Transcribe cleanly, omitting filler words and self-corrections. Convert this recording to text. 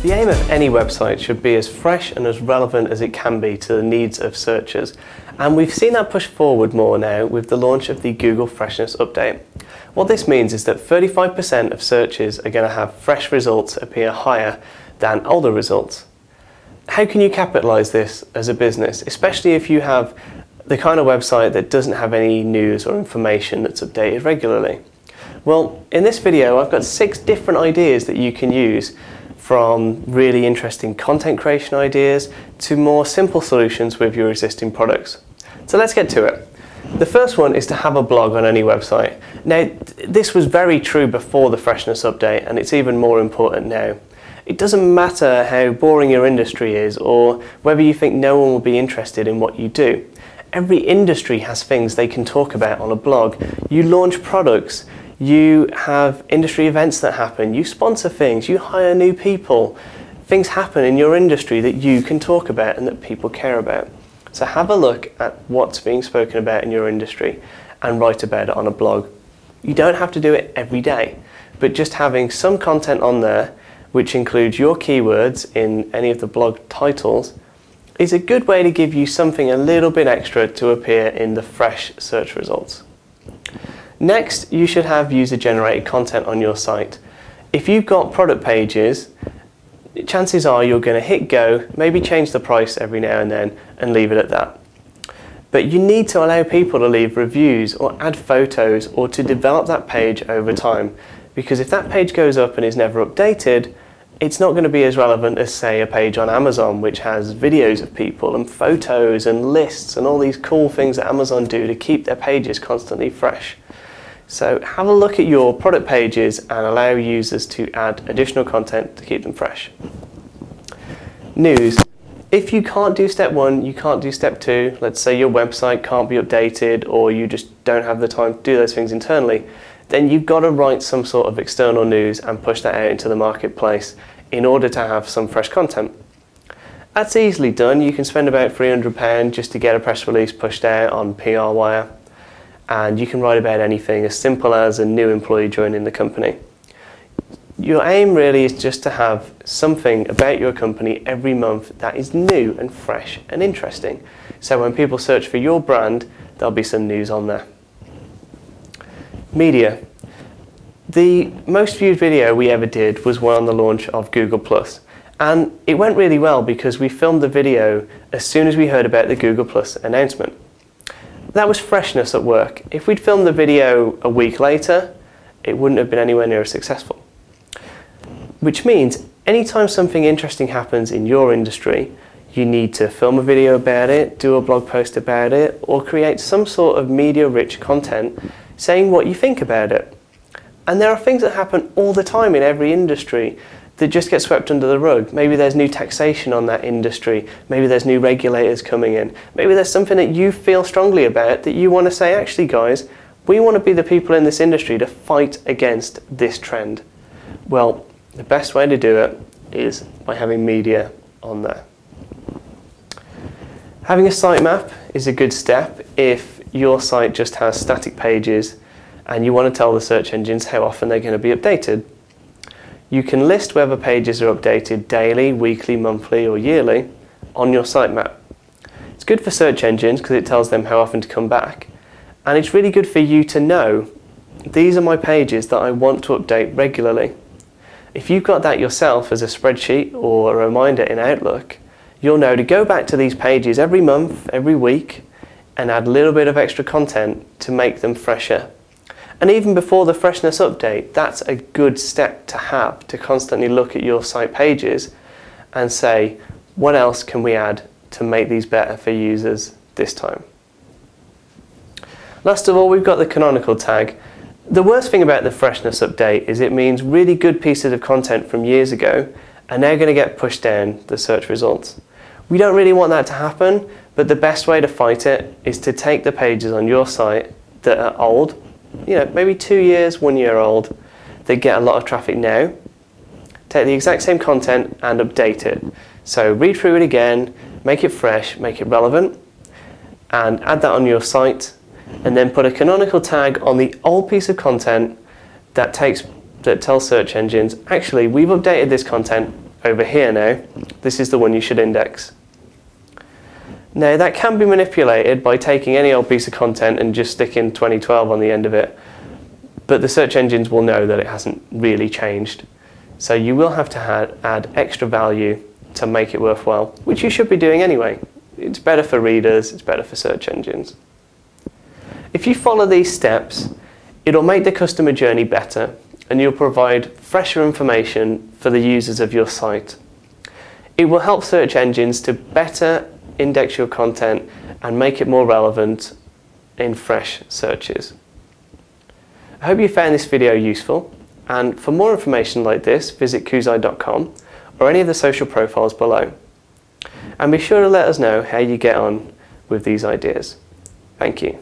The aim of any website should be as fresh and as relevant as it can be to the needs of searchers, and we've seen that push forward more now with the launch of the Google Freshness update. What this means is that 35% of searches are going to have fresh results appear higher than older results. How can you capitalise this as a business, especially if you have the kind of website that doesn't have any news or information that's updated regularly? Well, in this video I've got 6 different ideas that you can use, from really interesting content creation ideas to more simple solutions with your existing products. So let's get to it. The first one is to have a blog on any website. Now, this was very true before the Freshness update, and it's even more important now. It doesn't matter how boring your industry is or whether you think no one will be interested in what you do. Every industry has things they can talk about on a blog. You launch products, you have industry events that happen, you sponsor things, you hire new people. Things happen in your industry that you can talk about and that people care about. So have a look at what's being spoken about in your industry and write about it on a blog. You don't have to do it every day, but just having some content on there, which includes your keywords in any of the blog titles, is a good way to give you something a little bit extra to appear in the fresh search results. Next, you should have user-generated content on your site. If you've got product pages, chances are you're going to hit go, maybe change the price every now and then, and leave it at that. But you need to allow people to leave reviews or add photos or to develop that page over time, because if that page goes up and is never updated, it's not going to be as relevant as, say, a page on Amazon, which has videos of people and photos and lists and all these cool things that Amazon do to keep their pages constantly fresh. So have a look at your product pages and allow users to add additional content to keep them fresh. News. If you can't do step 1, you can't do step 2. Let's say your website can't be updated or you just don't have the time to do those things internally, then you've got to write some sort of external news and push that out into the marketplace in order to have some fresh content. That's easily done. You can spend about £300 just to get a press release pushed out on PR Wire. And you can write about anything as simple as a new employee joining the company. Your aim really is just to have something about your company every month that is new and fresh and interesting. So when people search for your brand, there'll be some news on there. Media. The most viewed video we ever did was one on the launch of Google+. And it went really well because we filmed the video as soon as we heard about the Google+ announcement. That was freshness at work. If we'd filmed the video a week later, it wouldn't have been anywhere near as successful. Which means anytime something interesting happens in your industry, you need to film a video about it, do a blog post about it, or create some sort of media-rich content saying what you think about it. And there are things that happen all the time in every industry that just get swept under the rug. Maybe there's new taxation on that industry, maybe there's new regulators coming in, maybe there's something that you feel strongly about that you want to say, actually guys, we want to be the people in this industry to fight against this trend. Well, the best way to do it is by having media on there. Having a sitemap is a good step if your site just has static pages and you want to tell the search engines how often they're going to be updated. You can list whether pages are updated daily, weekly, monthly or yearly on your sitemap. It's good for search engines because it tells them how often to come back, and it's really good for you to know these are my pages that I want to update regularly. If you've got that yourself as a spreadsheet or a reminder in Outlook, you'll know to go back to these pages every month, every week and add a little bit of extra content to make them fresher. And even before the Freshness update, that's a good step to have, to constantly look at your site pages and say, what else can we add to make these better for users this time? Last of all, we've got the canonical tag. The worst thing about the Freshness update is it means really good pieces of content from years ago are now going to get pushed down the search results. We don't really want that to happen, but the best way to fight it is to take the pages on your site that are old, maybe 2 years, 1 year old, that get a lot of traffic now, take the exact same content and update it. So read through it again, make it fresh, make it relevant, and add that on your site, and then put a canonical tag on the old piece of content that tells search engines, actually, we've updated this content over here now, this is the one you should index. Now that can be manipulated by taking any old piece of content and just sticking 2012 on the end of it, but the search engines will know that it hasn't really changed. So you will have to add extra value to make it worthwhile, which you should be doing anyway. It's better for readers, it's better for search engines. If you follow these steps, it'll make the customer journey better, and you'll provide fresher information for the users of your site. It will help search engines to better index your content and make it more relevant in fresh searches. I hope you found this video useful, and for more information like this, visit koozai.com or any of the social profiles below. And be sure to let us know how you get on with these ideas. Thank you.